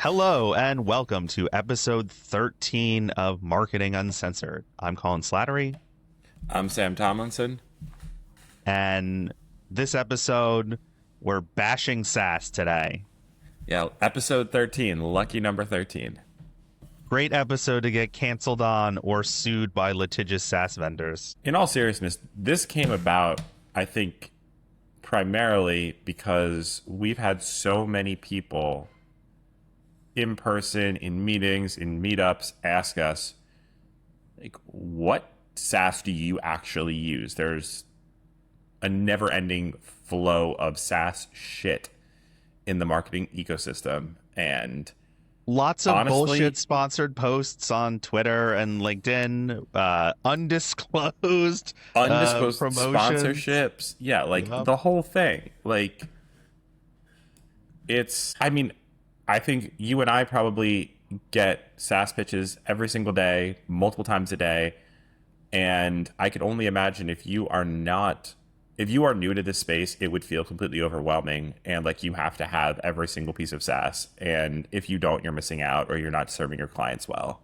Hello and welcome to episode 13 of Marketing Uncensored. I'm Collin Slattery, I'm Sam Tomlinson. and this episode, we're bashing SaaS today. Yeah, episode 13, lucky number 13. Great episode to get canceled on or sued by litigious SaaS vendors. In all seriousness, this came about, I think, primarily because we've had so many people in person, in meetings, in meetups, ask us, like, what SaaS do you actually use? There's a never ending flow of SaaS shit in the marketing ecosystem. And Lots of honestly, bullshit sponsored posts on Twitter and LinkedIn, undisclosed undisclosed promotions. sponsorships, yeah, like Yep. the whole thing. Like, I think you and I probably get SaaS pitches every single day, multiple times a day. And I could only imagine if you are new to this space, it would feel completely overwhelming. And like you have to have every single piece of SaaS. And if you don't, you're missing out or you're not serving your clients well.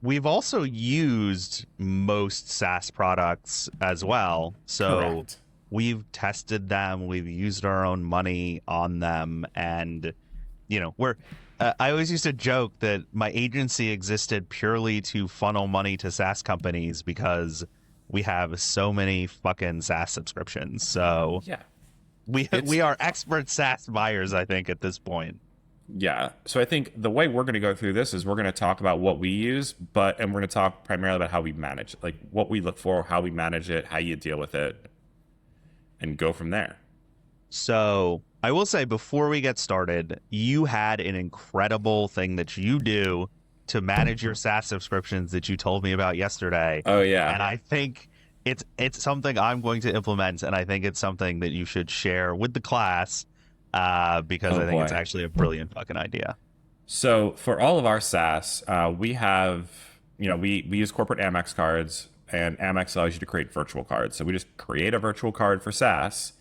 We've also used most SaaS products as well. So Correct. we've tested them, we've used our own money on them. And, I always used to joke that my agency existed purely to funnel money to SaaS companies because we have so many fucking SaaS subscriptions. So Yeah. we It's we are expert SaaS buyers, I think, at this point. Yeah. So I think the way we're going to go through this is we're going to talk about what we use, and we're going to talk primarily about how we manage it, like what we look for, how we manage it, how you deal with it, and go from there. So I will say before we get started, you had an incredible thing that you do to manage your SaaS subscriptions that you told me about yesterday. Oh, And yeah. I think it's something I'm going to implement, and I think it's something that you should share with the class because Oh, I think it's boy. actually a brilliant fucking idea. So for all of our SaaS, we have, we use corporate Amex cards, and Amex allows you to create virtual cards. So we just create a virtual card for SaaS.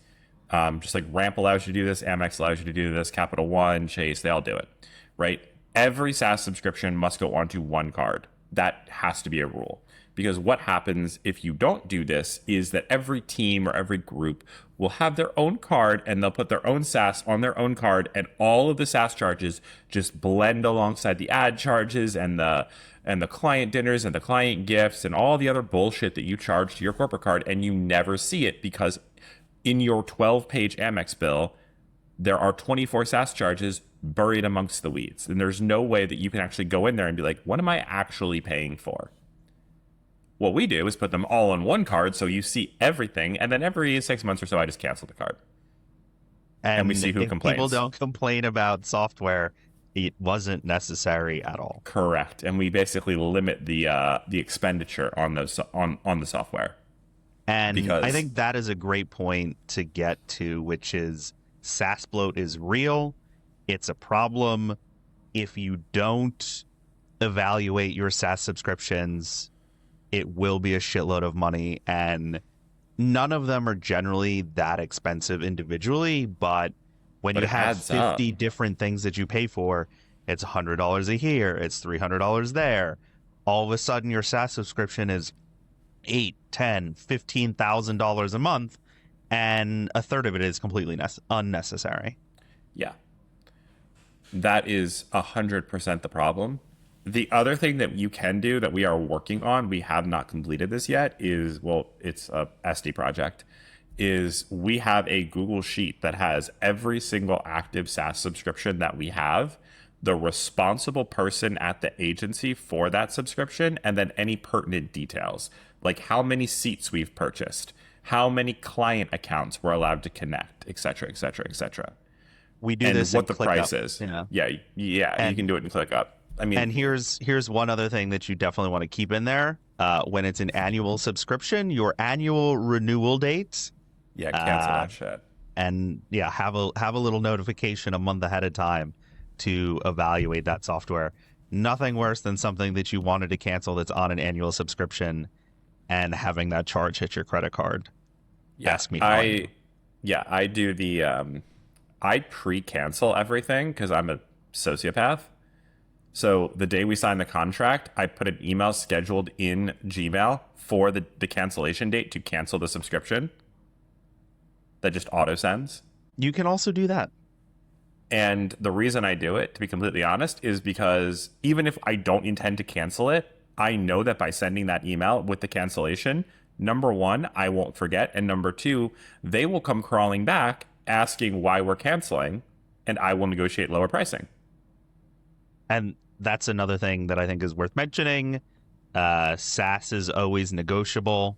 Just like Ramp allows you to do this, Amex allows you to do this, Capital One, Chase, they all do it, right? Every SaaS subscription must go onto one card. That has to be a rule. Because what happens if you don't do this is that every team or every group will have their own card and they'll put their own SaaS on their own card, and all of the SaaS charges just blend alongside the ad charges and the client dinners and the client gifts and all the other bullshit that you charge to your corporate card, and you never see it because in your 12-page Amex bill, there are 24 SaaS charges buried amongst the weeds. And there's no way that you can actually go in there and be like, what am I actually paying for? What we do is put them all on one card so you see everything. And then every 6 months or so, I just cancel the card. And we And see who if people complains. don't complain about software, it wasn't necessary at all. Correct. And we basically limit the expenditure on on the software. And I Because think that is a great point to get to, which is SaaS bloat is real. It's a problem. If you don't evaluate your SaaS subscriptions, it will be a shitload of money. And none of them are generally that expensive individually. But when but you it have adds up. 50 different things that you pay for, it's $100 a year, it's $300 there. All of a sudden, your SaaS subscription is $8, $10, $15,000 a month, and a third of it is completely unnecessary. Yeah. That is 100% the problem. The other thing that you can do that we are working on, we have not completed this yet, is, well, it's a SD project, is we have a Google Sheet that has every single active SaaS subscription that we have, the responsible person at the agency for that subscription, and then any pertinent details, like how many seats we've purchased, how many client accounts we're allowed to connect, et cetera, et cetera, et cetera, We do and this in what the ClickUp. price is. Yeah. Yeah, you And can do it in ClickUp. I mean, and here's one other thing that you definitely want to keep in there. When it's an annual subscription, your annual renewal date, yeah, cancel that shit. and yeah, have a little notification a month ahead of time to evaluate that software. Nothing worse than something that you wanted to cancel that's on an annual subscription and having that charge hit your credit card. Yeah, Ask me how I know. I do the I pre-cancel everything because I'm a sociopath. So the day we sign the contract, I put an email scheduled in Gmail for the cancellation date to cancel the subscription that just auto sends. You can also do that. And the reason I do it, to be completely honest, is because even if I don't intend to cancel it, I know that by sending that email with the cancellation, number one, I won't forget. And number two, they will come crawling back asking why we're canceling, and I will negotiate lower pricing. And that's another thing that I think is worth mentioning. SaaS is always negotiable.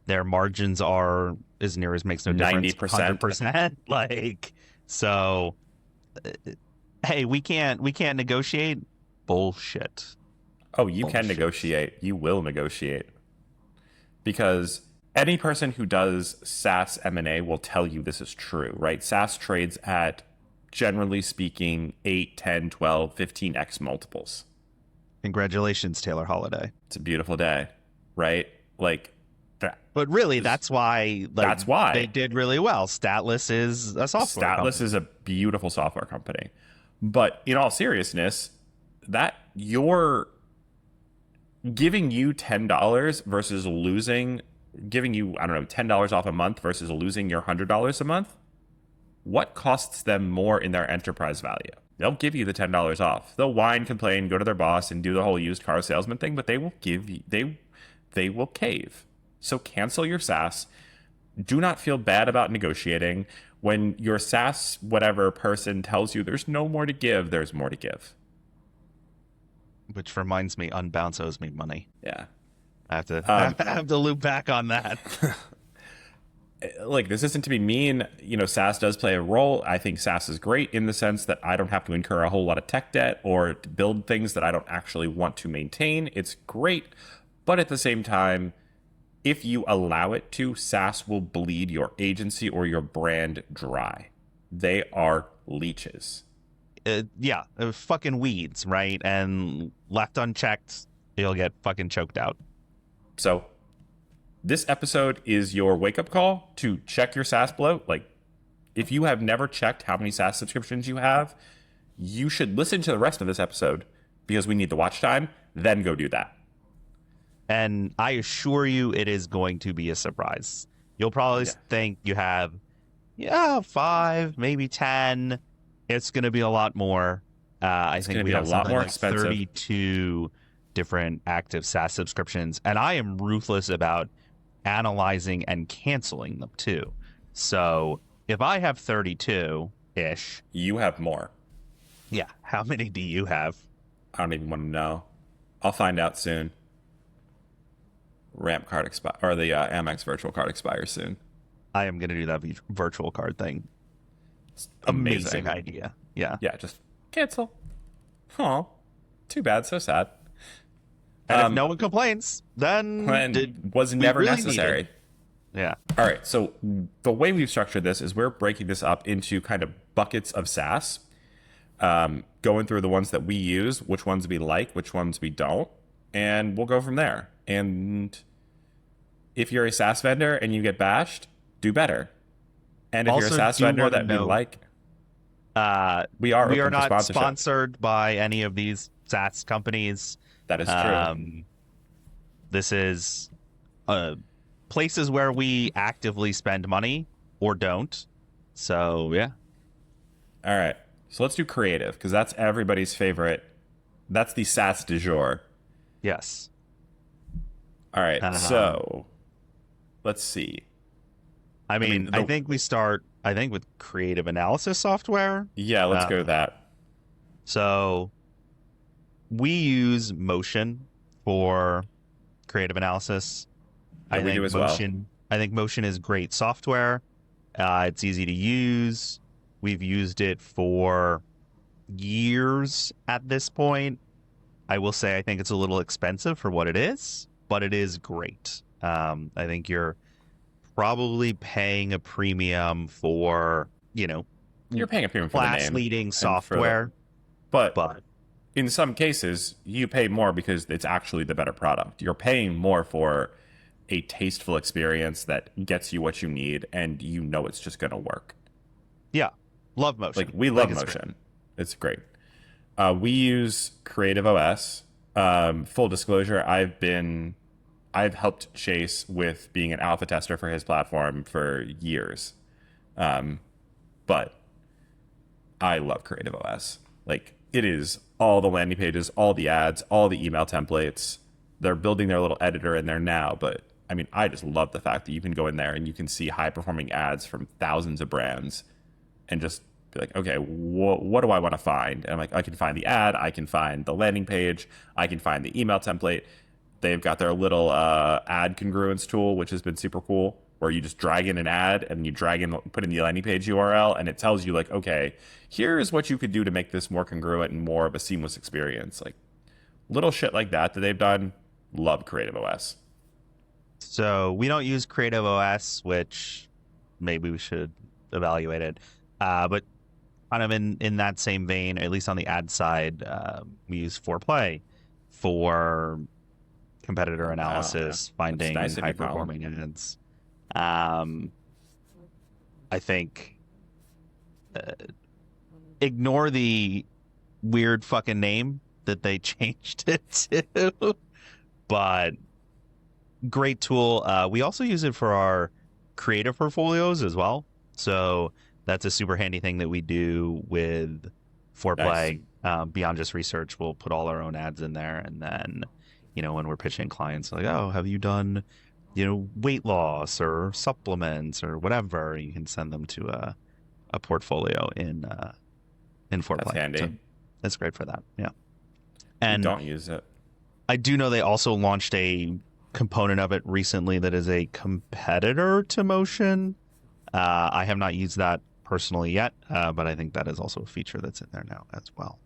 Their margins are, as near as makes no difference, 90%. 100%. Like, so, hey, we can't negotiate. Bullshit. Oh, you can negotiate. You will negotiate. Because any person who does SaaS M&A will tell you this is true, right? SaaS trades at, generally speaking, 8, 10, 12, 15x multiples. Congratulations, Taylor Holiday. It's a beautiful day, right? Like, but really, that's why. Like, that's why they did really well. Statless is a software Statless company. is a beautiful software company. But in all seriousness, that you're giving you $10 versus giving you, I don't know, $10 off a month versus losing your $100 a month. What costs them more in their enterprise value? They'll give you the $10 off. They'll whine, complain, go to their boss, and do the whole used car salesman thing, but they will give you, they will cave. So cancel your SaaS. Do not feel bad about negotiating. When your SaaS whatever person tells you there's no more to give, there's more to give. Which reminds me, Unbounce owes me money. Yeah. I have to loop back on that. Like, this isn't to be mean. You know, SaaS does play a role. I think SaaS is great in the sense that I don't have to incur a whole lot of tech debt or to build things that I don't actually want to maintain. It's great. But at the same time, if you allow it to, SaaS will bleed your agency or your brand dry. They are leeches. Yeah, fucking weeds, right? And left unchecked, you'll get fucking choked out. So this episode is your wake-up call to check your SaaS bloat. Like, if you have never checked how many SaaS subscriptions you have, you should listen to the rest of this episode because we need the watch time, then go do that. And I assure you it is going to be a surprise. You'll probably think you have, 5, maybe 10. It's going to be a lot more. I think we have a lot more expensive. 32 different active SaaS subscriptions. And I am ruthless about analyzing and canceling them too. So if I have 32-ish. You have more. Yeah. How many do you have? I don't even want to know. I'll find out soon. Ramp card expire, or the Amex virtual card expires soon. I am going to do that virtual card thing. It's amazing idea. Yeah. Yeah, just cancel. Oh, too bad. So sad. And if no one complains, then it was never really necessary. Yeah. All right. So the way we've structured this is we're breaking this up into kind of buckets of SaaS, going through the ones that we use, which ones we like, which ones we don't, and we'll go from there. And if you're a SaaS vendor and you get bashed, do better. And if you're a SaaS vendor that we like, we are not sponsored by any of these SaaS companies. That is true. This is places where we actively spend money or don't. So, yeah. All right. So let's do creative because that's everybody's favorite. That's the SaaS du jour. Yes. All right. So let's see. I mean, I think we start, with creative analysis software. Yeah, let's go with that. So we use Motion for creative analysis. Yeah, we do as well. I think Motion is great software. It's easy to use. We've used it for years at this point. I will say I think it's a little expensive for what it is, but it is great. I think you're probably paying a premium for, you're paying a premium for the name. Class-leading software. But in some cases, you pay more because it's actually the better product. You're paying more for a tasteful experience that gets you what you need, and you know it's just going to work. Yeah. Love Motion. Like, we love Motion. It's great. We use Creative OS. Full disclosure, I've helped Chase with being an alpha tester for his platform for years. But I love Creative OS. Like, it is all the landing pages, all the ads, all the email templates. They're building their little editor in there now, but I mean, I just love the fact that you can go in there and you can see high performing ads from thousands of brands and just be like, okay, what do I want to find? And I'm like, I can find the ad, I can find the landing page, I can find the email template. They've got their little ad congruence tool, which has been super cool, where you just drag in an ad and you put in the landing page URL, and it tells you like, okay, here's what you could do to make this more congruent and more of a seamless experience. Like little shit like that they've done. Love Creative OS. So we don't use Creative OS, which maybe we should evaluate it. But kind of in that same vein, at least on the ad side, we use Foreplay for competitor analysis, finding nice high performing ads. I think ignore the weird fucking name that they changed it to, but great tool. We also use it for our creative portfolios as well. So that's a super handy thing that we do with Foreplay. Nice. Beyond just research, we'll put all our own ads in there, and then, you know, when we're pitching clients, like, oh, have you done, you know, weight loss or supplements or whatever, you can send them to a portfolio in Foreplay. That's handy. So that's great for that. Yeah. And don't use it. I do know they also launched a component of it recently that is a competitor to Motion. I have not used that personally yet, but I think that is also a feature that's in there now as well.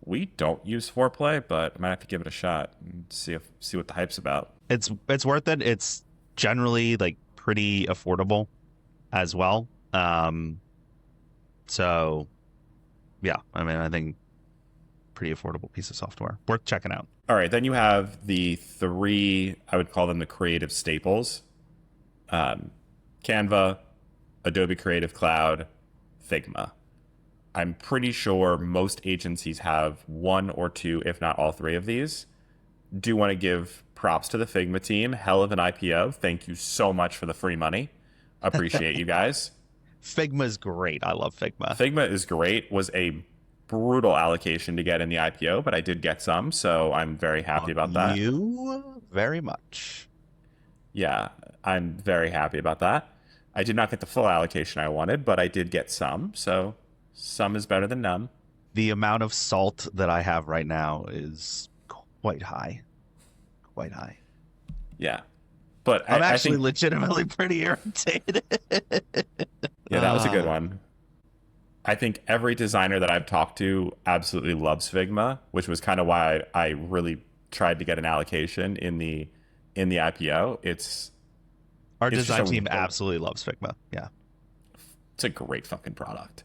We don't use Foreplay, but I might have to give it a shot and see what the hype's about. It's worth it. It's generally like pretty affordable as well. So yeah, I mean, I think pretty affordable piece of software worth checking out. All right, then you have the three, I would call them the creative staples: Canva, Adobe Creative Cloud, Figma. I'm pretty sure most agencies have one or two, if not all three of these. Do want to give props to the Figma team. Hell of an IPO. Thank you so much for the free money. Appreciate you guys. Figma's great. I love Figma. Figma is great. Was a brutal allocation to get in the IPO, but I did get some, so I'm very happy about that. You very much. Yeah, I'm very happy about that. I did not get the full allocation I wanted, but I did get some, so some is better than none. The amount of salt that I have right now is quite high. Quite high. Yeah. But I'm I actually think, legitimately pretty irritated. Yeah, that was a good one. I think every designer that I've talked to absolutely loves Figma, which was kind of why I really tried to get an allocation in the IPO. Our design team absolutely loves Figma. Yeah. It's a great fucking product.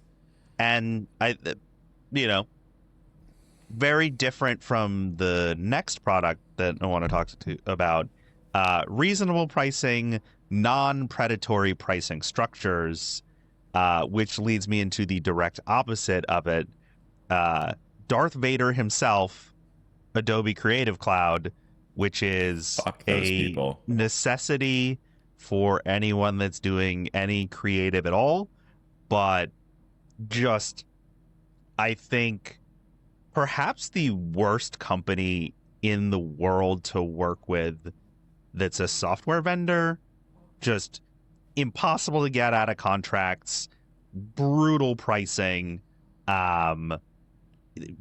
And you know, very different from the next product that I want to talk about. Reasonable pricing, non-predatory pricing structures, which leads me into the direct opposite of it. Darth Vader himself, Adobe Creative Cloud, which is a necessity for anyone that's doing any creative at all. But just, I think, perhaps the worst company in the world to work with that's a software vendor. Just impossible to get out of contracts, brutal pricing,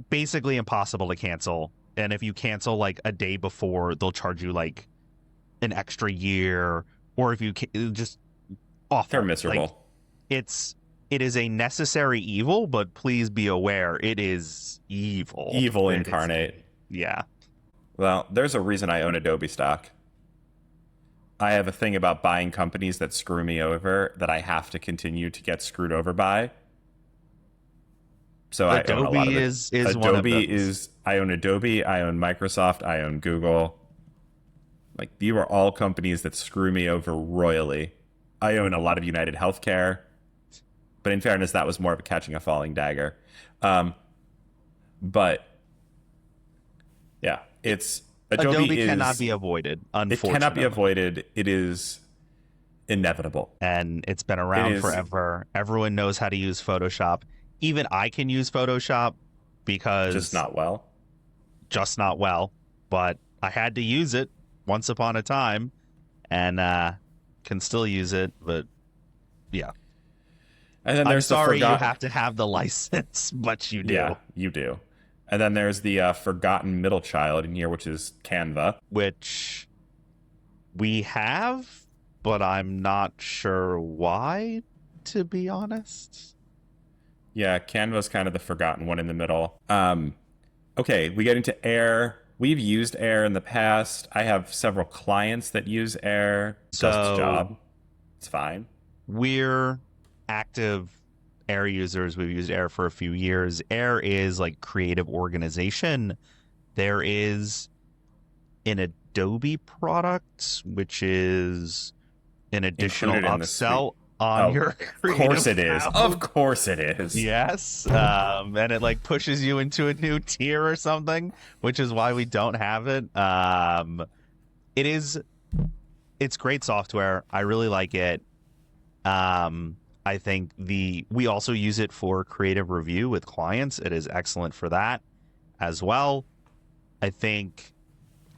basically impossible to cancel. And if you cancel like a day before, they'll charge you like an extra year. Or if you just awful. They're miserable. Like, it is a necessary evil, but please be aware it is evil. Evil incarnate. Yeah. Well, there's a reason I own Adobe stock. I have a thing about buying companies that screw me over that I have to continue to get screwed over by. So Adobe I own a lot of it. is one of those. I own Adobe, I own Microsoft, I own Google. Like, these are all companies that screw me over royally. I own a lot of United Healthcare, but in fairness, that was more of a catching a falling dagger. But yeah, it's Adobe is cannot be avoided, it cannot be unfortunately. avoided. It is inevitable. And it's been It around is forever. Everyone knows how to use Photoshop. Even I can use Photoshop just because not well. just not well, but I had to use it once upon a time and can still use it. But yeah, And then I'm there's the sorry you forgotten. have to have the license, but you Yeah, do, you do. And then there's the forgotten middle child in here, which is Canva. which we have, but I'm not sure why, to be honest. Yeah, Canva's kind of the forgotten one in the middle. Okay, we get into Air. We've used Air in the past. I have several clients that use Air. It does its So job. It's fine. we're active Air users. We've used Air for a few years. Air is like creative organization. There is an Adobe product, which is an additional Included in the suite. upsell on Oh, your of course creative it is. cloud. Of course it is. Yes, and it like pushes you into a new tier or something, which is why we don't have it. It is, it's great software. I really like it. I think we also use it for creative review with clients. It is excellent for that as well. I think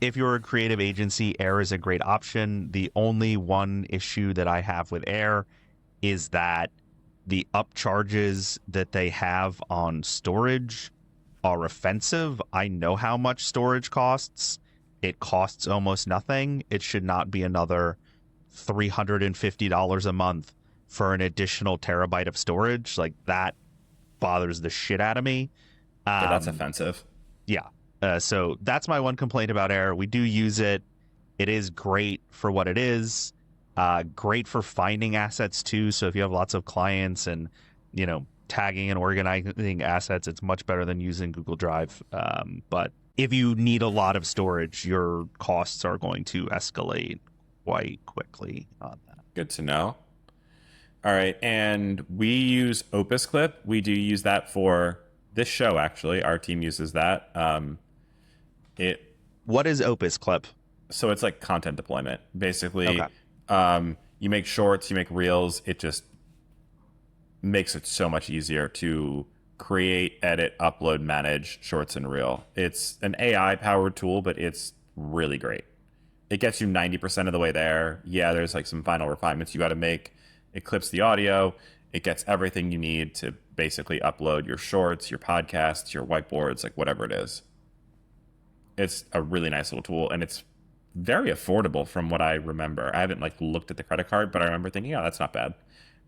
if you're a creative agency, Air is a great option. The only one issue that I have with Air is that the upcharges that they have on storage are offensive. I know how much storage costs. It costs almost nothing. It should not be another $350 a month for an additional terabyte of storage. Like, that bothers the shit out of me. Yeah, that's offensive. Yeah. So that's my one complaint about Air. We do use it. It is great for what it is. Great for finding assets too. So if you have lots of clients and, tagging and organizing assets, it's much better than using Google Drive. But if you need a lot of storage, your costs are going to escalate quite quickly on that. Good to know. All right, and we use Opus Clip. We do use that for this show. Actually, our team uses that. What is Opus Clip? So it's like content deployment. Basically, Okay. you make shorts, you make reels. It just makes it so much easier to create, edit, upload, manage shorts and reel. It's an AI powered tool, but it's really great. It gets you 90% of the way there. Yeah, there's like some final refinements you got to make. It clips the audio. It gets everything you need to basically upload your shorts, your podcasts, your whiteboards, like whatever it is. It's a really nice little tool, and it's very affordable from what I remember. I haven't like looked at the credit card, but I remember thinking, oh, that's not bad.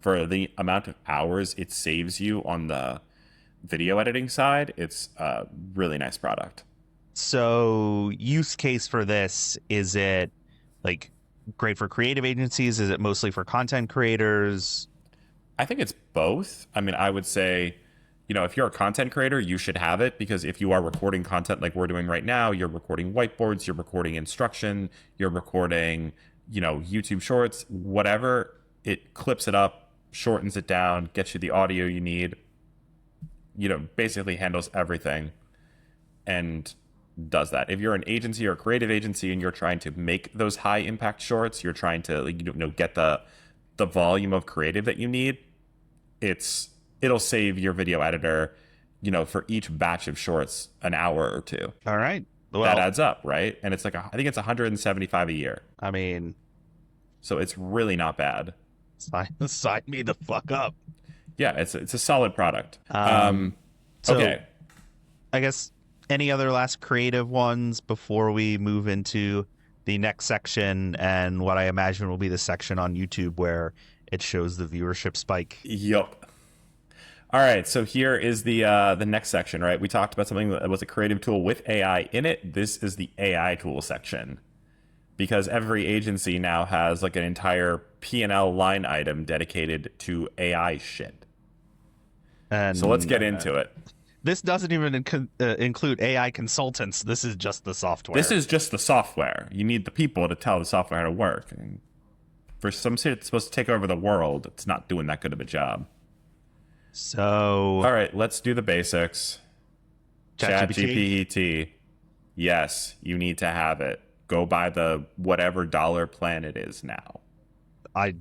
For the amount of hours it saves you on the video editing side, it's a really nice product. So, use case for this, is it like great for creative agencies? Is it mostly for content creators? I think it's both. I mean, I would say, if you're a content creator, you should have it, because if you are recording content like we're doing right now, you're recording whiteboards, you're recording instruction, you're recording, YouTube shorts, whatever, it clips it up, shortens it down, gets you the audio you need, basically handles everything and does that. If you're an agency or a creative agency and you're trying to make those high impact shorts, you're trying to get the volume of creative that you need, it'll save your video editor, for each batch of shorts an hour or two. All right. Well, that adds up, right? And it's like I think it's 175 a year. I mean, so it's really not bad. Sign me the fuck up. Yeah, it's a solid product. So okay. I guess any other last creative ones before we move into the next section and what I imagine will be the section on YouTube where it shows the viewership spike? Yup. All right, so here is the next section, right? We talked about something that was a creative tool with AI in it. This is the AI tool section, because every agency now has like an entire P&L line item dedicated to AI shit. And so let's get into it. This doesn't even include AI consultants. This is just the software. This is just the software. You need the people to tell the software how to work. And for some shit that's supposed to take over the world, it's not doing that good of a job. So, all right, let's do the basics. ChatGPT. ChatGPT. Yes, you need to have it. Go buy the whatever dollar plan it is now. I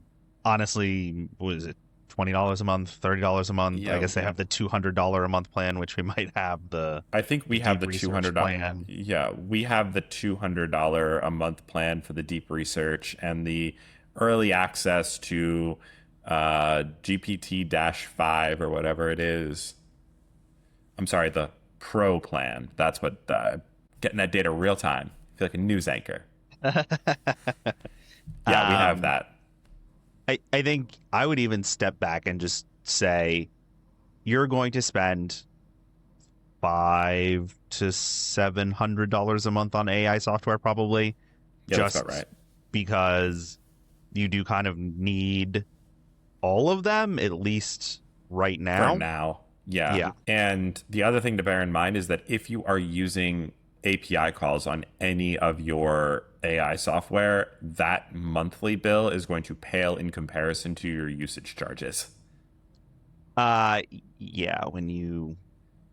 honestly, what is it, $20 a month, $30 a month? I Yeah, guess they have the $200 a month plan, which we might have I think the we have deep the research $200. plan. Yeah, we have the $200 a month plan for the deep research and the early access to GPT-5 or whatever it is. I'm sorry, the Pro plan. That's what getting that data real time. I feel like a news anchor. Yeah, we have Um, that. I think I would even step back and just say you're going to spend $500 to $700 a month on AI software, probably, Yeah, that's just about right. because you do kind of need all of them, at least right For now. now, yeah. Yeah. And the other thing to bear in mind is that if you are using API calls on any of your AI software, that monthly bill is going to pale in comparison to your usage charges. Uh, yeah, when you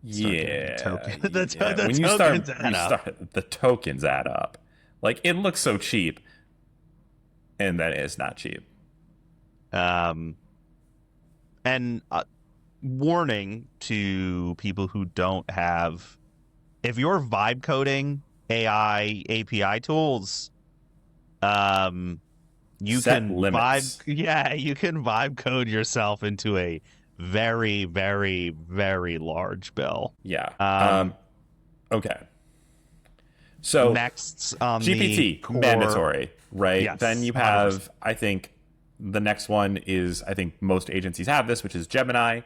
start getting the Yeah, token, yeah. the When tokens add up. the tokens add up. Like it looks so cheap, and that is not cheap. Um, and warning to people who don't have, if you're vibe coding AI API tools, you Set can limits. you can vibe code yourself into a very, very, very large bill. Yeah. Um, Okay. So Next on the GPT core, mandatory, right? Then yes, you 100%. have, I think, the next one is I think most agencies have this, which is Gemini.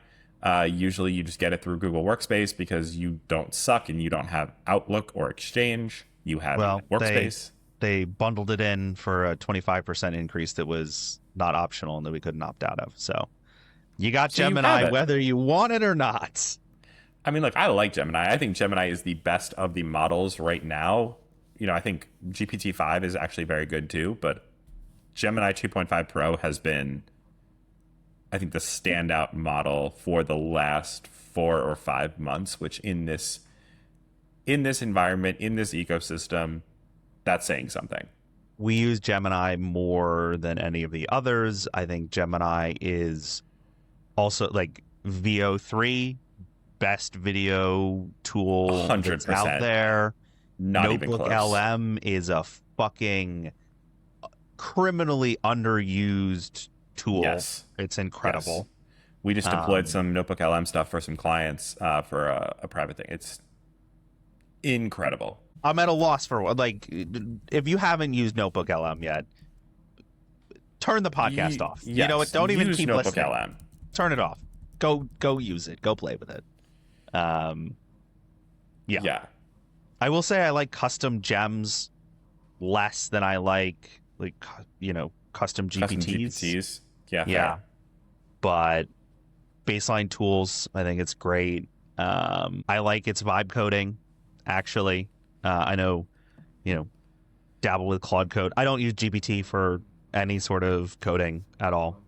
Usually, you just get it through Google Workspace because you don't suck and you don't have Outlook or Exchange. You have Well, Workspace. they bundled it in for a 25% increase that was not optional and that we couldn't opt out of. So you got So you have Gemini it. whether you want it or not. I mean, look, I like Gemini. I think Gemini is the best of the models right now. You know, I think GPT-5 is actually very good too, but Gemini 2.5 Pro has been, I think, the standout model for the last 4 or 5 months, which in this environment, in this ecosystem, that's saying something. We use Gemini more than any of the others. I think Gemini is also like VO3, best video tool that's out 100%. there. Not even Notebook close. LM is a fucking criminally underused tool. Yes. It's Yes. incredible. We just deployed Um, some Notebook LM stuff for some clients for a private thing. It's incredible. I'm at a loss for what, like, if you haven't used Notebook LM yet, turn the podcast off. You know what? Yes, Don't even use keep Notebook listening. LM. Turn it off. Go use it. Go play with it. Um, yeah. Yeah. I will say I like custom gems less than I like custom Custom GPTs. GPTs. Yeah. Yeah. Fair. But baseline tools, I think it's great. I like its vibe coding, actually. I know, dabble with Claude Code. I don't use GPT for any sort of coding at all.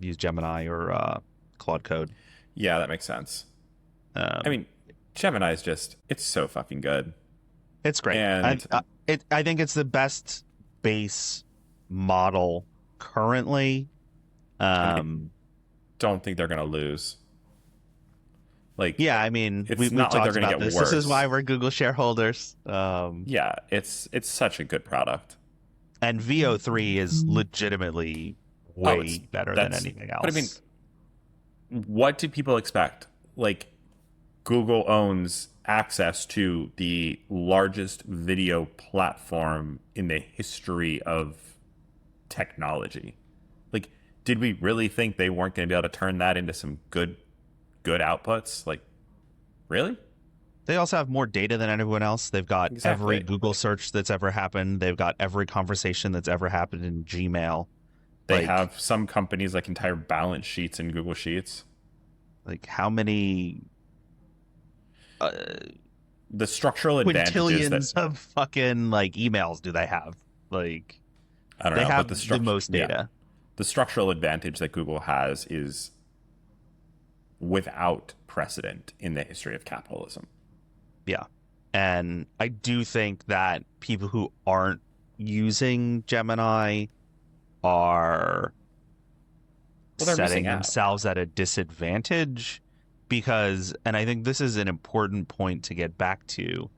Use Gemini or Claude Code. Yeah, that makes sense. Um, I mean, Gemini is it's so fucking good. it's great. And I think it's the best base model currently. don't think they're gonna lose. Like, Yeah, I mean, it's we've not like talked they're gonna about get this. worse. This is why we're Google shareholders. Yeah, it's such a good product. And VO3 is legitimately way it's- better than that's- anything else. But I mean, what do people expect? Like, Google owns access to the largest video platform in the history of technology. Like, did we really think they weren't going to be able to turn that into some good outputs? Like, really? They also have more data than anyone else. They've got every Exactly. Google search that's ever happened. They've got every conversation that's ever happened in Gmail. They Like- have some companies like entire balance sheets in Google Sheets. Like, how many The structural advantages quintillions that of fucking like emails do they have? Like, I don't they know, have but the most data. The structural advantage that Google has is without precedent in the history of capitalism. Yeah. And I do think that people who aren't using Gemini are Well, they're missing setting out. themselves at a disadvantage because, and I think this is an important point to get back to,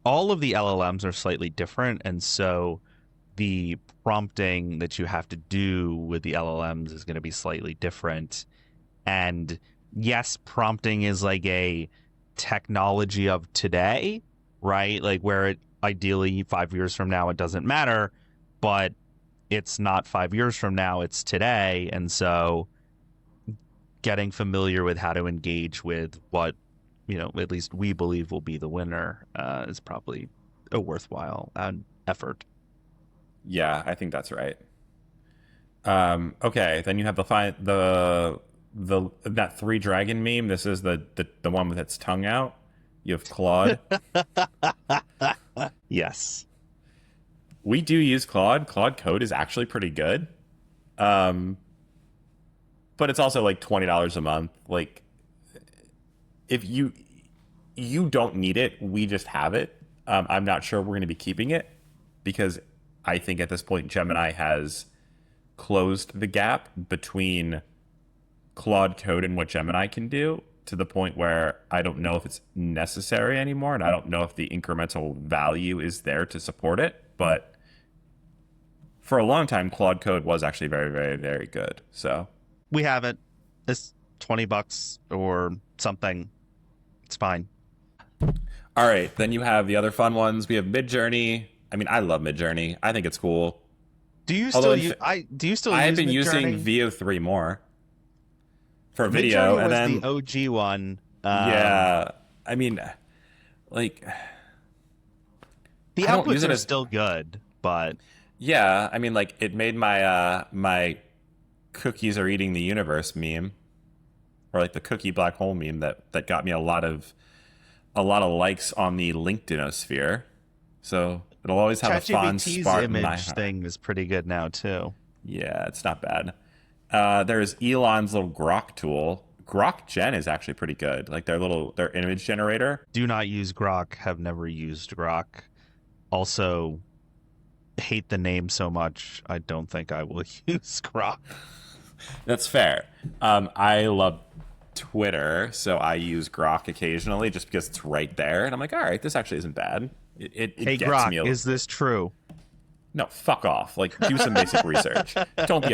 all of the LLMs are slightly different. And so the prompting that you have to do with the LLMs is going to be slightly different. And yes, prompting is like a technology of today, right? Like where it ideally 5 years from now, it doesn't matter, but it's not 5 years from now, it's today. And so getting familiar with how to engage with what, at least we believe will be the winner is probably a worthwhile effort. Yeah, I think that's right. Okay, then you have the that three dragon meme. This is the one with its tongue out. You have Claude. Yes. We do use Claude. Claude Code is actually pretty good. Um, but it's also like $20 a month. Like if you don't need it, we just have it. I'm not sure we're going to be keeping it because I think at this point Gemini has closed the gap between Claude Code and what Gemini can do to the point where I don't know if it's necessary anymore, and I don't know if the incremental value is there to support it. But for a long time, Claude Code was actually very, very, very good. So We have it. It's $20 or something. It's fine. all right, then you have the other fun ones. We have Midjourney. I mean, I love Midjourney. I think it's cool. Do you Although still use I have use been using Midjourney? VO3 more for video, Midjourney and was then the OG one. yeah, I mean, like The I don't use outputs it are as still good, but yeah. I mean, like it made my my cookies are eating the universe meme, or like the cookie black hole meme that got me a lot of likes on the LinkedInosphere. So it'll always have a fond ChatGPT's spot in my image heart. thing is pretty good now too. Yeah, it's not bad. There's Elon's little Grok tool. Grok Gen is actually pretty good. Like their image generator. Do not use Grok. Have never used Grok. Also, hate the name so much. I don't think I will use Grok. That's fair. I love Twitter, so I use Grok occasionally just because it's right there, and I'm like, all right, this actually isn't bad. It Hey gets Grok, me. is this true? No, fuck off. Like, do some basic research. Don't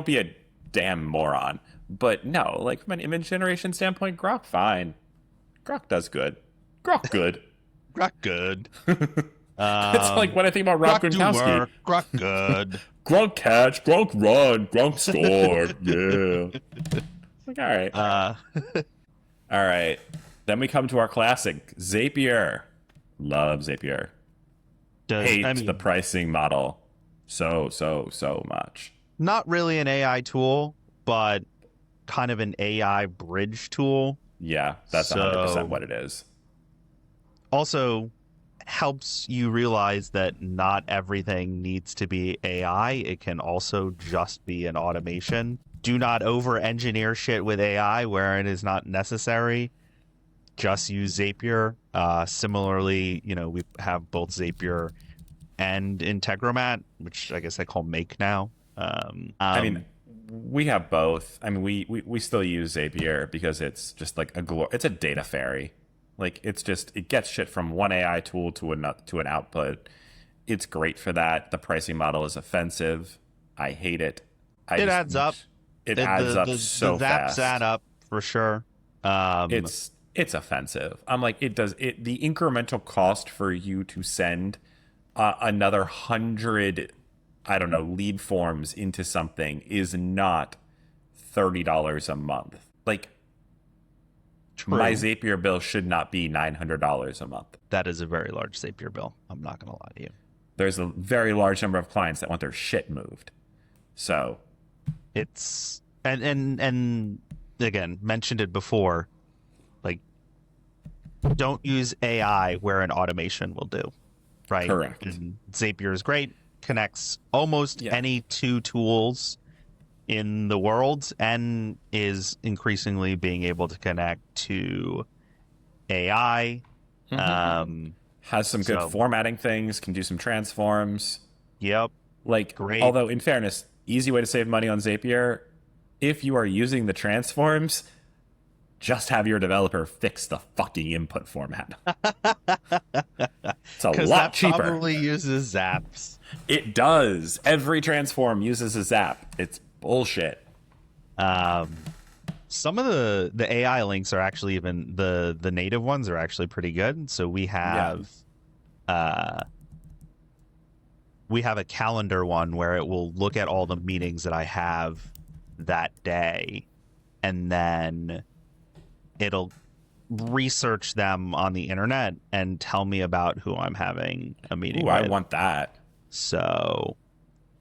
be a damn moron. But no, like from an image generation standpoint, Grok fine. Grok does good. Grok good. Grok good. It's like when I think about Rob Grok do Gronkowski. work. Grok good. Gronk catch, Gronk run, Gronk score. Yeah. Like, all right. All right. Then we come to our classic, Zapier. Love Zapier. Hate the pricing model so much. Not really an AI tool, but kind of an AI bridge tool. Yeah, that's 100% what it is. Also helps you realize that not everything needs to be AI. It can also just be an automation. Do not over-engineer shit with AI where it is not necessary. Just use Zapier. Similarly, we have both Zapier and Integromat, which I guess I call Make now. I mean, we have both. I mean, we still use Zapier because it's just like it's a data ferry. Like it gets shit from one AI tool to an output. It's great for that. The pricing model is offensive. I hate it. It adds up. It adds up so fast. The zaps add up for sure. It's offensive. I'm like, it does it. The incremental cost for you to send another 100, I don't know, lead forms into something is not $30 a month. Like, True. My Zapier bill should not be $900 a month. That is a very large Zapier bill. I'm not going to lie to you. There's a very large number of clients that want their shit moved. So it's and again, mentioned it before, like, don't use AI where an automation will do, right? Correct. And Zapier is great, connects almost any two tools in the world, and is increasingly being able to connect to AI Has some good So, formatting things, can do some transforms. yep, Like, great. although in fairness, easy way to save money on Zapier, if you are using the transforms, just have your developer fix the fucking input format. It's a Because lot that cheaper. probably uses Zaps. It does. Every transform uses a zap. It's bullshit. Some of the AI links are actually even the native ones are actually pretty good. So Yeah. uh we have a calendar one where it will look at all the meetings that I have that day, and then it'll research them on the internet and tell me about who I'm having a meeting Ooh, I with. want that. So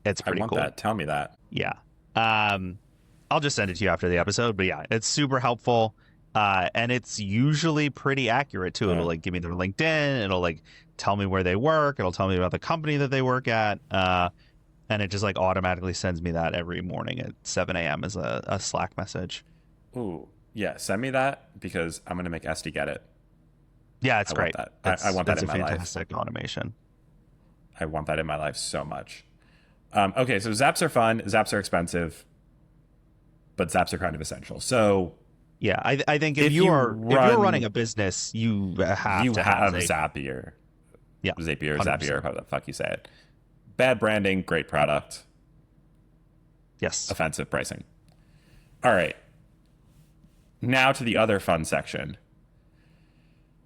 it's I pretty want cool. that. Tell me that. Yeah. I'll just send it to you after the episode, but yeah, it's super helpful. And it's usually pretty accurate too. It'll like give me their LinkedIn. It'll like tell me where they work. It'll tell me about the company that they work at. And it just like automatically sends me that every morning at 7 a.m. as a Slack message. Ooh, yeah. Send me that because I'm gonna make Esty get it. Yeah, it's I want great. that. I want that It's in a my life. fantastic automation. I want that in my life so much. Okay, so zaps are fun. Zaps are expensive, but zaps are kind of essential. So Yeah, I think if you if you're running run, a business, you have you to have have Zapier. Zapier, Yeah, Zapier, 100%. Zapier, how the fuck you say it. Bad branding, great product, Yes. offensive pricing. All right, now to the other fun section.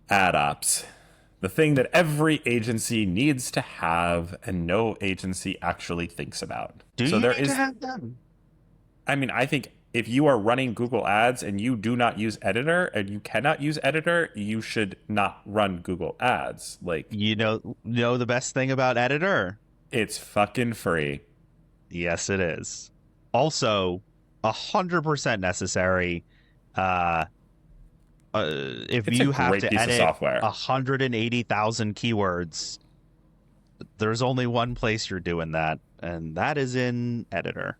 Ad ops. The thing that every agency needs to have and no agency actually thinks about. Do So you there need to is, have them? I mean, I think if you are running Google Ads and you do not use Editor and you cannot use Editor, you should not run Google Ads. Like, You know the best thing about Editor? it's fucking free. Yes, it is. Also, 100% necessary. Uh, if It's a you have great to piece of edit software. 180,000 keywords, there's only one place you're doing that, and that is in Editor.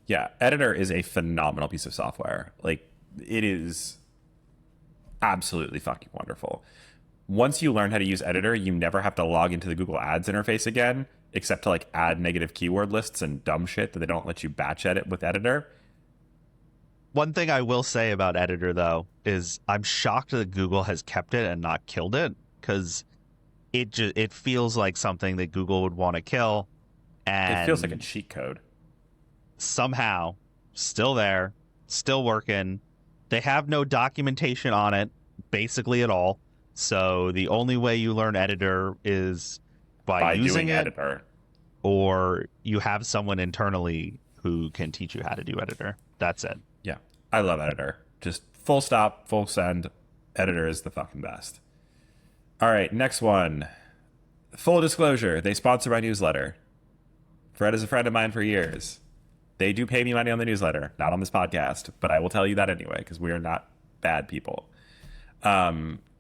Yeah, Editor is a phenomenal piece of software. Like, it is absolutely fucking wonderful. Once you learn how to use Editor, you never have to log into the Google Ads interface again, except to like add negative keyword lists and dumb shit that they don't let you batch edit with Editor. One thing I will say about Editor, though, is I'm shocked that Google has kept it and not killed it, because it feels like something that Google would want to kill, It feels like a and cheat code. somehow still there, still working. They have no documentation on it, basically at all. So the only way you learn Editor is by By using doing it, Editor. or you have someone internally who can teach you how to do Editor. That's it. Yeah, I love Editor. Just full stop, full send. Editor is the fucking best. All right, next one. Full disclosure, they sponsor my newsletter. Fred is a friend of mine for years. They do pay me money on the newsletter, not on this podcast, but I will tell you that anyway because we are not bad people.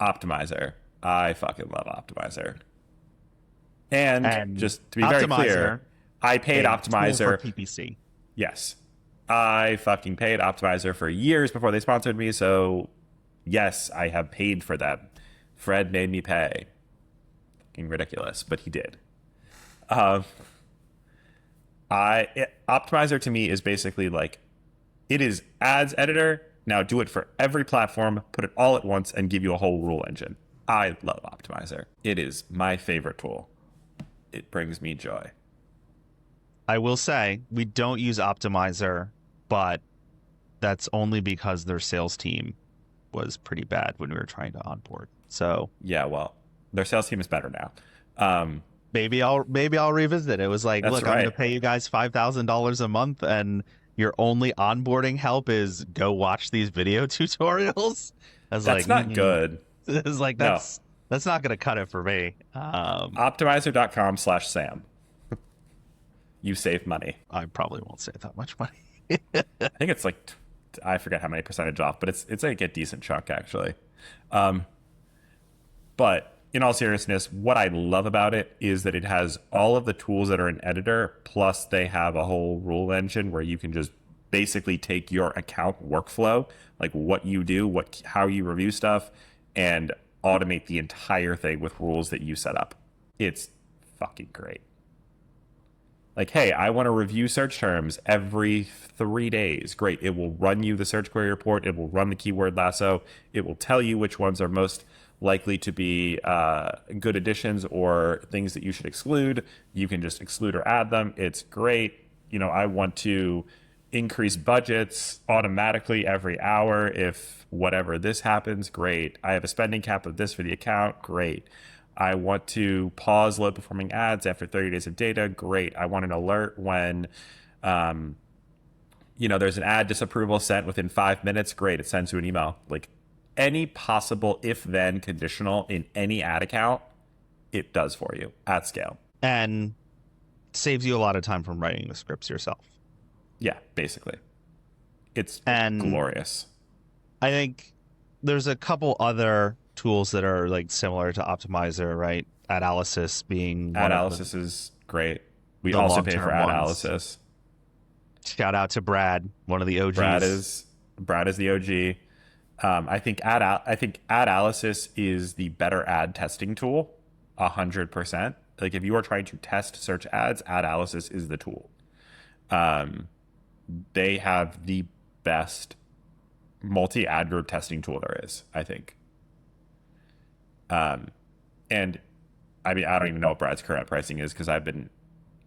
Optimizer. I fucking love Optimizer. And And just to be very clear, Optimizer, I paid a tool for Optimizer. PPC. Yes. I fucking paid Optimizer for years before they sponsored me, so yes, I have paid for them. Fred made me pay. Fucking ridiculous, but he did. Optimizer to me is basically like, it is ads editor. Now do it for every platform, put it all at once, and give you a whole rule engine. I love Optimizer. It is my favorite tool. It brings me joy. I will say we don't use Optimizer, but that's only because their sales team was pretty bad when we were trying to onboard. So Yeah, well, their sales team is better now. maybe I'll revisit it. It was like, That's look, I'm going right. to pay you guys $5,000 a month, and your only onboarding help is go watch these video tutorials. I was That's like, not good. It's like No. that's not going to cut it for me. Optimizer.com/Sam. You save money. I probably won't save that much money. I think it's like, I forget how many percentage off, but it's like a decent chunk actually. But in all seriousness, what I love about it is that it has all of the tools that are in Editor, plus they have a whole rule engine where you can just basically take your account workflow, like what you do, how you review stuff, and automate the entire thing with rules that you set up. It's fucking great. Like, hey, I want to review search terms every 3 days. Great. It will run you the search query report. It will run the keyword lasso. It will tell you which ones are most likely to be good additions or things that you should exclude. You can just exclude or add them. It's great. I want to increase budgets automatically every hour if whatever this happens. Great. I have a spending cap of this for the account. Great. I want to pause low performing ads after 30 days of data. Great. I want an alert when, there's an ad disapproval sent within 5 minutes. Great. It sends you an email. Like any possible if then conditional in any ad account, it does for you at scale. And saves you a lot of time from writing the scripts yourself. Yeah, basically. It's glorious. I think there's a couple other tools that are like similar to Optimizer, right? Analysis being Analysis is great. We also pay for Analysis. Shout out to Brad, one of the OGs. Brad is the OG. I think Analysis is the better ad testing tool, 100%. Like if you are trying to test search ads, Analysis is the tool. They have the best multi-ad group testing tool there is, I think. And I mean, I don't even know what Brad's current pricing is because I've been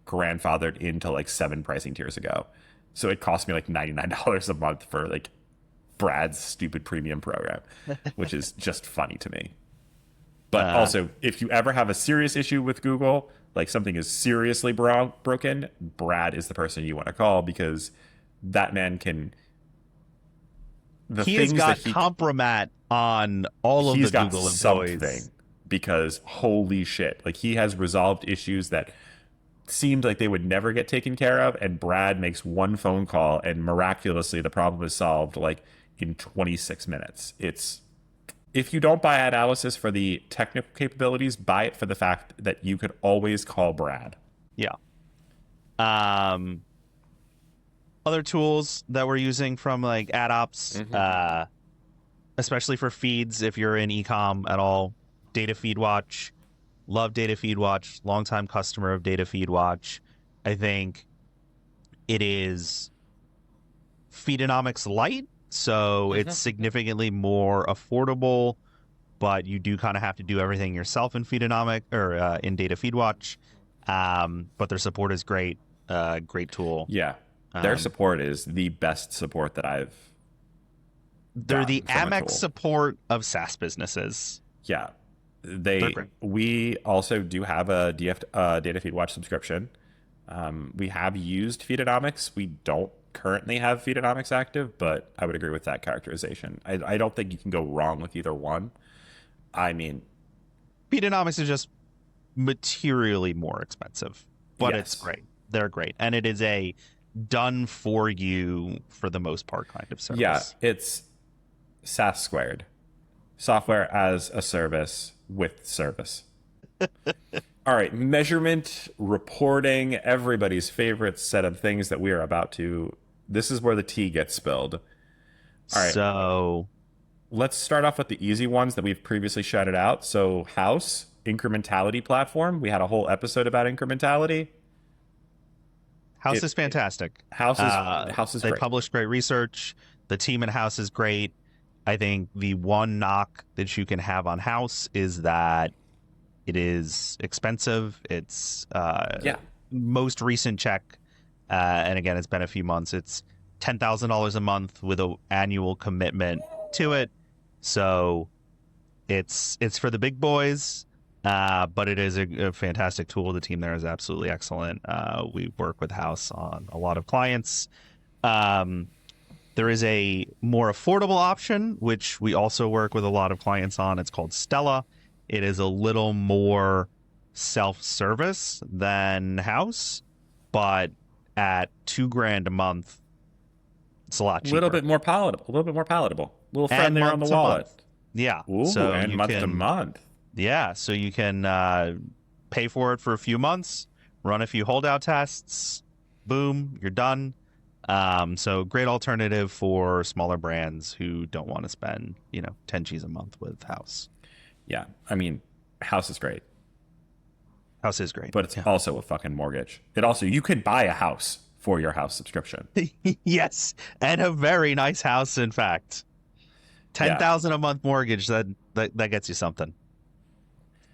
grandfathered into like 7 pricing tiers ago. So it cost me like $99 a month for like Brad's stupid premium program, which is just funny to me. But also, if you ever have a serious issue with Google, like something is seriously broken, Brad is the person you want to call because that man can. He has got compromat on all of the Google employees. Because holy shit, like he has resolved issues that seemed like they would never get taken care of, and Brad makes one phone call and miraculously the problem is solved like in 26 minutes. If you don't buy Analysis for the technical capabilities, buy it for the fact that you could always call Brad. Yeah. Other tools that we're using from like AdOps, especially for feeds, if you're in ecom at all, Data Feed Watch. Love Data Feed Watch. Longtime customer of Data Feed Watch. I think it is Feedonomics Lite, so it's significantly more affordable, but you do kind of have to do everything yourself in Feedonomic or in Data Feed Watch. But their support is great. Great tool. Yeah. Their support is the best support that I've. They're the Amex support of SaaS businesses. Yeah. We also do have a Data Feed Watch subscription. We have used Feedonomics. We don't currently have Feedonomics active, but I would agree with that characterization. I don't think you can go wrong with either one. I mean, Feedonomics is just materially more expensive, but it's great. They're great, and it is a done for you for the most part kind of service. Yeah, it's SaaS squared, software as a service with service. All right, measurement, reporting, everybody's favorite set of things that we are about to. This is where the tea gets spilled. All right. So let's start off with the easy ones that we've previously shouted out. So House, incrementality platform. We had a whole episode about incrementality. House is fantastic. House is they great. publish great research. The team in House is great. I think the one knock that you can have on House is that it is expensive. It's most recent check, and again, it's been a few months. It's $10,000 a month with an annual commitment to it. So it's for the big boys, but it is a fantastic tool. The team there is absolutely excellent. We work with House on a lot of clients. There is a more affordable option, which we also work with a lot of clients on. It's called Stella. It is a little more self-service than House, but at $2,000 a month, it's a lot cheaper. A little bit more palatable. A little friendlier on the wallet. Yeah. Ooh, so and month to month. Yeah. So you can pay for it for a few months, run a few holdout tests, boom, you're done. So great alternative for smaller brands who don't want to spend, 10 G's a month with House. Yeah, I mean, house is great, House is great. but it's also a fucking mortgage. It also, you could buy a house for your house subscription. Yes, and a very nice house, in fact. Yeah. 10,000 a month mortgage, that gets you something.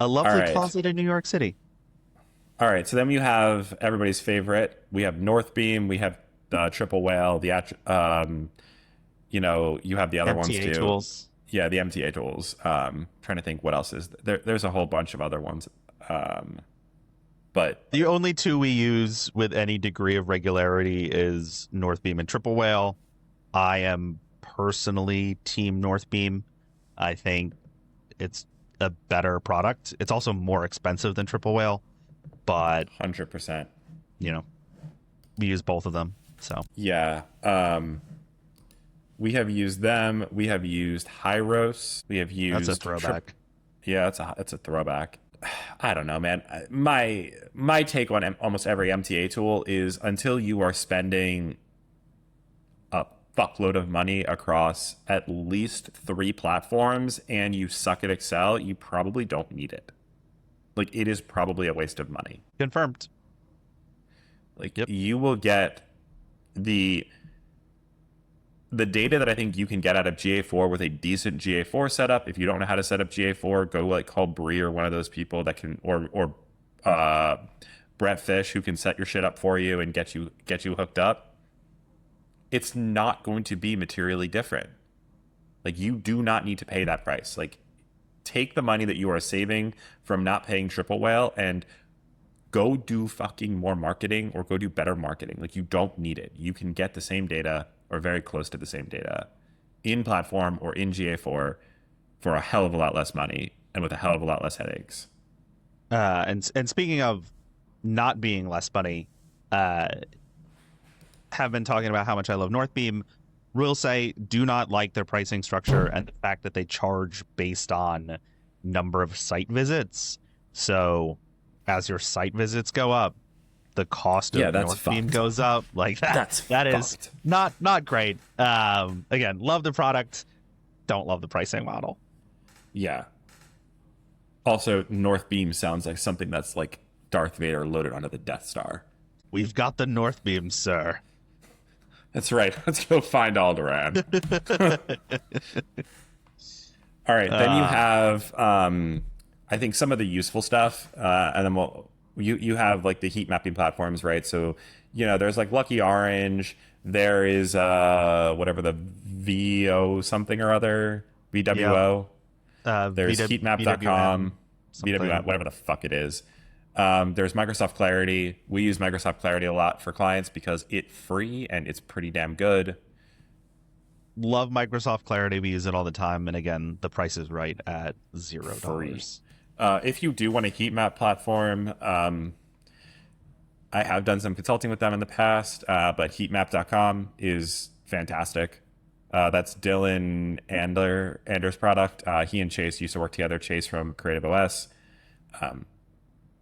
A All lovely right. closet in New York City. All right. So then you have everybody's favorite. We have North Beam. We have Triple Whale. You have the other ones MTA too. tools. Yeah, the MTA tools. Trying to think what else is there. There's a whole bunch of other ones. But The only two we use with any degree of regularity is Northbeam and Triple Whale. I am personally team Northbeam. I think it's a better product. It's also more expensive than Triple Whale, but 100%. We use both of them. So Yeah. We have used them. We have used Hyros. We have used that's a throwback. Yeah, it's a throwback. I don't know, man. My take on almost every MTA tool is until you are spending a fuckload of money across at least 3 platforms and you suck at Excel, you probably don't need it. Like, it is probably a waste of money. Confirmed. Like, Yep. you will get the data that I think you can get out of GA4 with a decent GA4 setup. If you don't know how to set up GA4, go like call Bree or one of those people that can, or Brett Fish, who can set your shit up for you and get you hooked up. It's not going to be materially different. Like, you do not need to pay that price. Like, take the money that you are saving from not paying Triple Whale and go do fucking more marketing or go do better marketing. Like, you don't need it. You can get the same data or very close to the same data in platform or in GA4 for a hell of a lot less money and with a hell of a lot less headaches. And speaking of not being less money, have been talking about how much I love Northbeam. Will say do not like their pricing structure and the fact that they charge based on number of site visits. So as your site visits go up, the cost of Northbeam goes up. Like that is not great. Again, love the product, don't love the pricing model. Yeah. Also, Northbeam sounds like something that's like Darth Vader loaded onto the Death Star. We've got the Northbeam, sir. That's right. Let's go find Alderaan. All right. Then you have, I think, some of the useful stuff. And then you have like the heat mapping platforms, right? So, there's like Lucky Orange. There is whatever the VO something or other, VWO. There's heatmap.com, VWM, whatever the fuck it is. There's Microsoft Clarity. We use Microsoft Clarity a lot for clients because it's free and it's pretty damn good. Love Microsoft Clarity. We use it all the time. And again, the price is right at $0. Free. If you do want a heat map platform, I have done some consulting with them in the past, but heatmap.com is fantastic. That's Dylan Ander's product. He and Chase used to work together. Chase from Creative OS.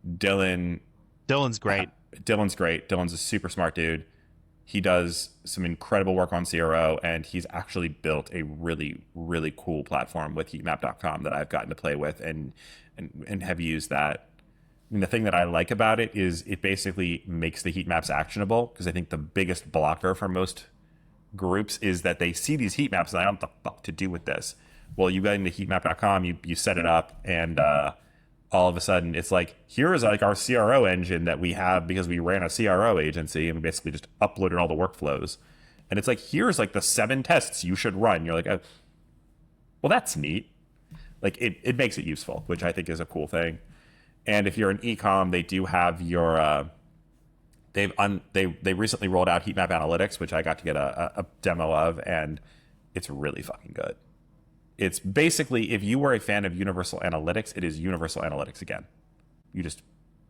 Dylan's great. Dylan's great. Dylan's a super smart dude. He does some incredible work on CRO, and he's actually built a really, really cool platform with heatmap.com that I've gotten to play with and have used that. And the thing that I like about it is it basically makes the heat maps actionable, because I think the biggest blocker for most groups is that they see these heat maps and I don't know what the fuck to do with this. Well, you get into heatmap.com, you set it up, and all of a sudden it's like, here is like our CRO engine that we have because we ran a CRO agency and we basically just uploaded all the workflows. And it's like, here's like the 7 tests you should run. You're like, oh, well, that's neat. Like it makes it useful, which I think is a cool thing. And if you're an e-com, they do have your they recently rolled out Heatmap Analytics, which I got to get a demo of, and it's really fucking good. It's basically, if you were a fan of Universal Analytics, it is Universal Analytics again. You just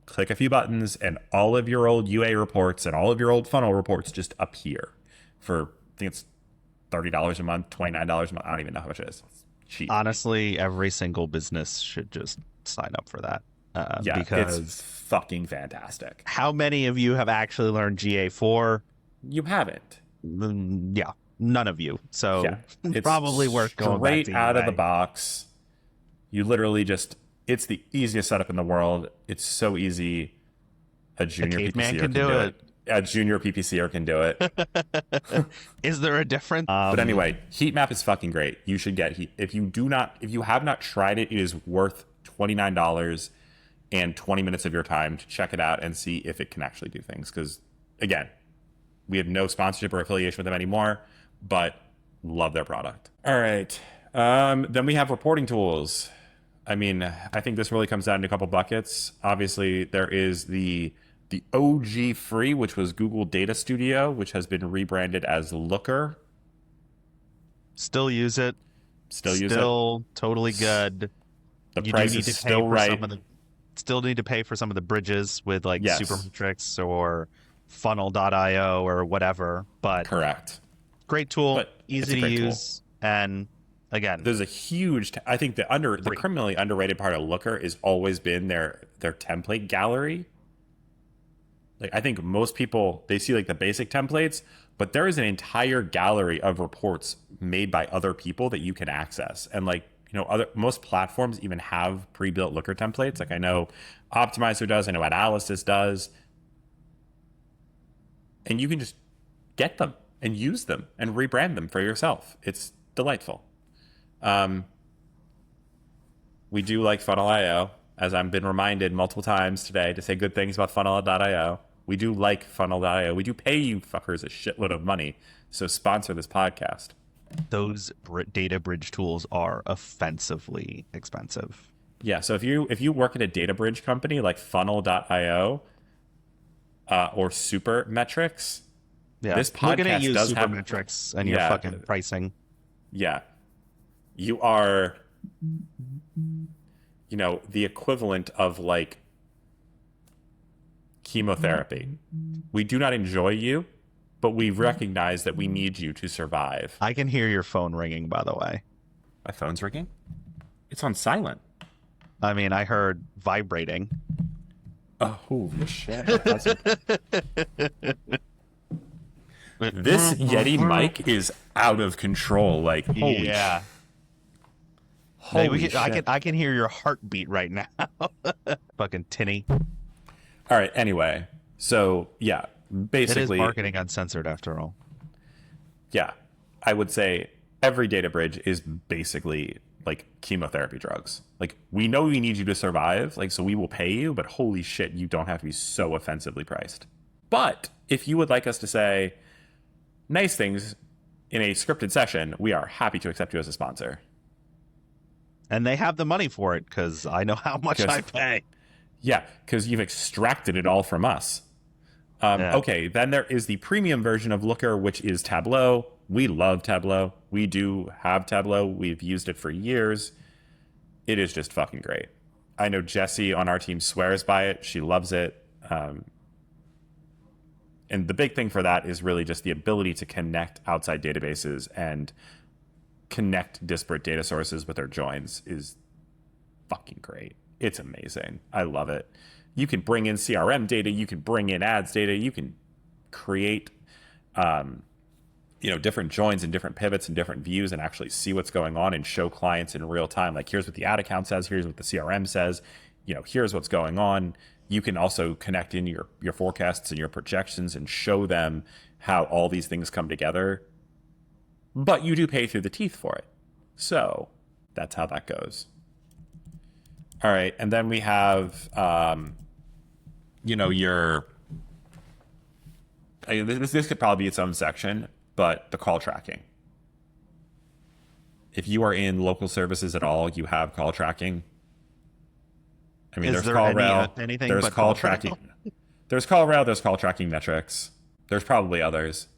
click a few buttons and all of your old UA reports and all of your old funnel reports just appear for, I think it's $30 a month, $29 a month. I don't even know how much it is. It's cheap. Honestly, every single business should just sign up for that. Because it's fucking fantastic. How many of you have actually learned GA4? You haven't. Yeah, none of you. So it's probably worth going back to straight out UA. of the box. You literally just, it's the easiest setup in the world. It's so easy. A junior caveman PPCer can do it. A junior PPCer can do it. Is there a difference? But anyway, heat map is fucking great. You should get heat. If you have not tried it, it is worth $29 and 20 minutes of your time to check it out and see if it can actually do things. Because again, we have no sponsorship or affiliation with them anymore, but love their product. All right. Then we have reporting tools. I mean, I think this really comes down to a couple buckets. Obviously, there is the OG free, which was Google Data Studio, which has been rebranded as Looker. Still use it. Still totally good. The price is still right. Still need to pay for some of the bridges with like Yes. Supermetrics or Funnel.io or whatever. But Correct. great tool, But it's a easy to great tool. use, and again, There's a huge. I think the criminally underrated part of Looker has always been their template gallery. Like I think most people they see like the basic templates, but there is an entire gallery of reports made by other people that you can access. And like most platforms even have pre-built Looker templates. Like I know Optimizer does. I know Analysis does, and you can just get them and use them and rebrand them for yourself. It's delightful. We do like Funnel.io, as I've been reminded multiple times today to say good things about Funnel.io. We do like Funnel.io. We do pay you fuckers a shitload of money, so sponsor this podcast. those data bridge tools are offensively expensive. Yeah, so if you work at a data bridge company like Funnel.io or Supermetrics, Yeah, this we're gonna podcast use does have Supermetrics and your fucking pricing. Yeah. You are, the equivalent of like chemotherapy. We do not enjoy you, but we recognize that we need you to survive. I can hear your phone ringing, by the way. My phone's ringing? It's on silent. I mean, I heard vibrating. Oh, holy shit. This Yeti mic is out of control. Like, holy yeah. Holy shit. I can hear your heartbeat right now. Fucking tinny. All right. Anyway, so yeah, basically, it is marketing uncensored after all. Yeah, I would say every data bridge is basically like chemotherapy drugs. Like we know we need you to survive, like so we will pay you, but holy shit, you don't have to be so offensively priced. But if you would like us to say nice things in a scripted session, we are happy to accept you as a sponsor. And they have the money for it because I know how much I pay. Yeah, because you've extracted it all from us. Okay, then there is the premium version of Looker, which is Tableau. We love Tableau. We do have Tableau. We've used it for years. It is just fucking great. I know Jessie on our team swears by it. She loves it. And the big thing for that is really just the ability to connect outside databases and connect disparate data sources with their joins is fucking great. It's amazing. I love it. You can bring in CRM data. You can bring in ads data. You can create, different joins and different pivots and different views and actually see what's going on and show clients in real time. Like, here's what the ad account says. Here's what the CRM says. Here's what's going on. You can also connect in your forecasts and your projections and show them how all these things come together. But you do pay through the teeth for it. So that's how that goes. All right. And then we have, this could probably be its own section, but the call tracking. If you are in local services at all, you have call tracking. I mean, there's call rail, there's call tracking. There's call rail, there's call tracking metrics. There's probably others.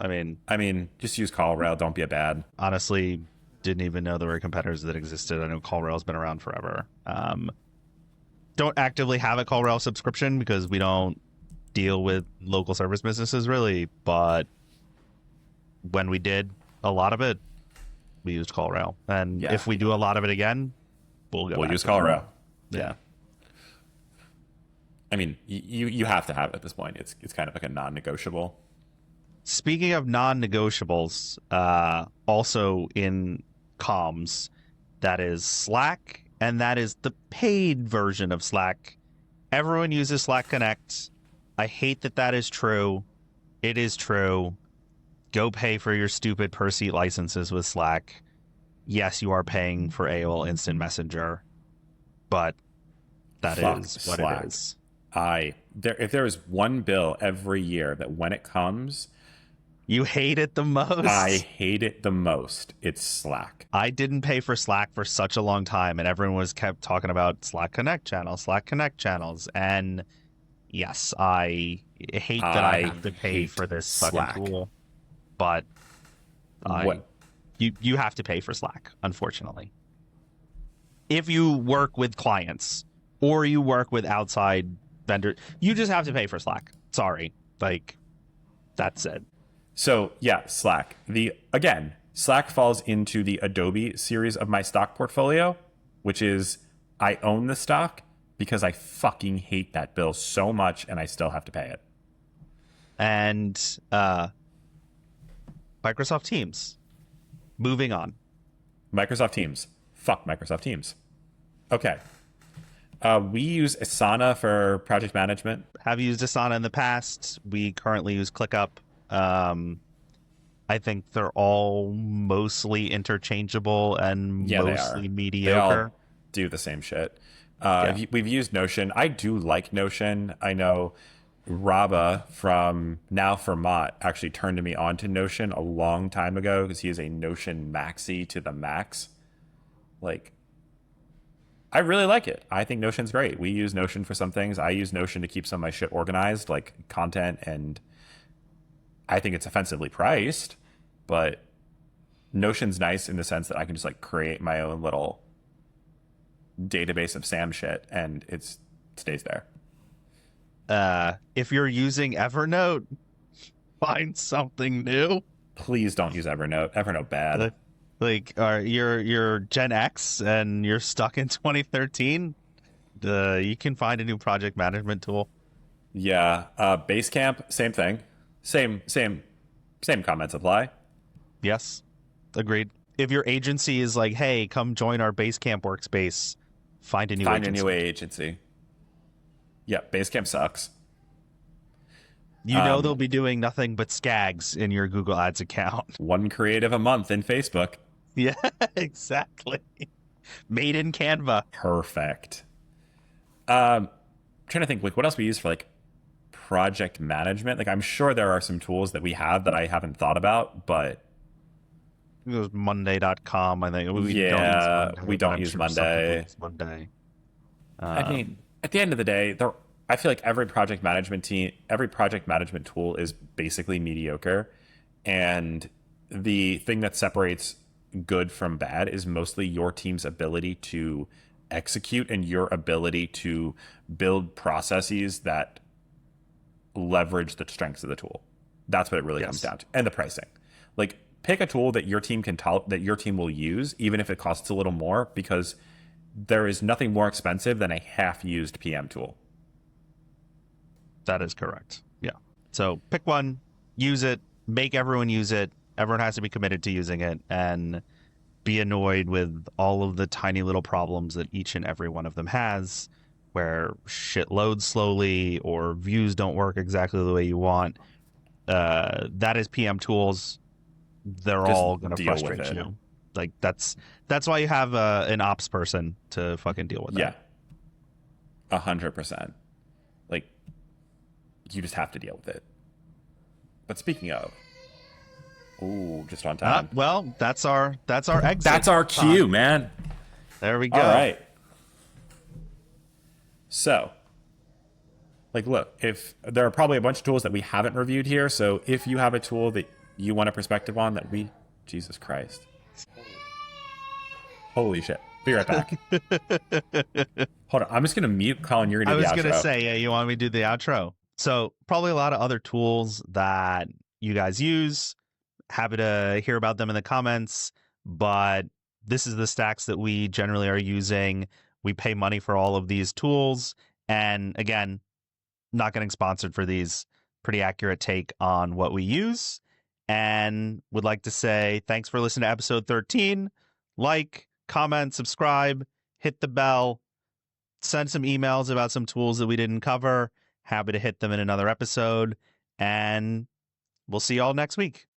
I mean, just use call rail. Don't be a bad. Honestly, didn't even know there were competitors that existed. I know CallRail's been around forever. Don't actively have a CallRail subscription because we don't deal with local service businesses really. But when we did a lot of it, we used CallRail. And if we do a lot of it again, we'll use CallRail. Yeah. I mean, you have to have it at this point. It's kind of like a non-negotiable. Speaking of non-negotiables, also in comms, That is Slack, and that is the paid version of Slack. Everyone uses Slack Connect. I hate that that is true. It is true. Go pay for your stupid per seat licenses with Slack. Yes, you are paying for AOL Instant Messenger, but that Fuck is what Slack. it is. If there is one bill every year that when it comes, You hate it the most. I hate it the most, it's Slack. I didn't pay for Slack for such a long time, and everyone was kept talking about Slack Connect channels. And yes, I hate that I have to pay hate for this Slack. fucking tool, but you have to pay for Slack, unfortunately. If you work with clients or you work with outside vendors, you just have to pay for Slack. Sorry, like that's it. So yeah, Slack. Slack falls into the Adobe series of my stock portfolio, which is I own the stock because I fucking hate that bill so much and I still have to pay it. And Microsoft Teams. Moving on. Microsoft Teams. Fuck Microsoft Teams. Okay. We use Asana for project management. Have used Asana in the past. We currently use ClickUp. I think they're all mostly interchangeable and mostly mediocre. They all do the same shit. We've used Notion. I do like Notion. I know Raba from Now Vermont actually turned me on to Notion a long time ago because he is a Notion maxi to the max. Like, I really like it. I think Notion's great. We use Notion for some things. I use Notion to keep some of my shit organized, like content, and I think it's offensively priced, but Notion's nice in the sense that I can just like create my own little database of SAM shit and it stays there. If you're using Evernote, find something new. Please don't use Evernote. Evernote bad. Like, you're Gen X and you're stuck in 2013. You can find a new project management tool. Yeah, Basecamp, same thing. Same comments apply. Yes, agreed. If your agency is like, hey, come join our Basecamp workspace, find a new agency. Yeah, Basecamp sucks. They'll be doing nothing but skags in your Google Ads account. One creative a month in Facebook. Yeah, exactly. Made in Canva. Perfect. Trying to think, like, what else we use for like project management. Like, I'm sure there are some tools that we have that I haven't thought about, but it was Monday.com. I think we don't use Monday. I mean, at the end of the day, I feel like every project management tool is basically mediocre, and the thing that separates good from bad is mostly your team's ability to execute and your ability to build processes that leverage the strengths of the tool. That's what it really comes down to, and the pricing. Like, pick a tool that your team that your team will use, even if it costs a little more, because there is nothing more expensive than a half-used PM tool. That is correct. Yeah. So pick one, use it, make everyone use it. Everyone has to be committed to using it, and be annoyed with all of the tiny little problems that each and every one of them has, where shit loads slowly or views don't work exactly the way you want. That is PM tools. They're just all going to frustrate you. Like, that's why you have an ops person to fucking deal with that. Yeah. 100%. Like, you just have to deal with it. But speaking of, just on time. Well, that's our exit. That's our cue, man. There we go. All right. So, like, look, if there are probably a bunch of tools that we haven't reviewed here, so if you have a tool that you want a perspective on Jesus Christ. Holy shit. Be right back. Hold on. I'm just going to mute Collin. You're going to do the outro. I was going to say, yeah, you want me to do the outro? So probably a lot of other tools that you guys use. Happy to hear about them in the comments, but this is the stacks that we generally are using. We pay money for all of these tools. And again, not getting sponsored for these. Pretty accurate take on what we use. And would like to say thanks for listening to episode 13. Like, comment, subscribe, hit the bell, send some emails about some tools that we didn't cover. Happy to hit them in another episode. And we'll see y'all next week.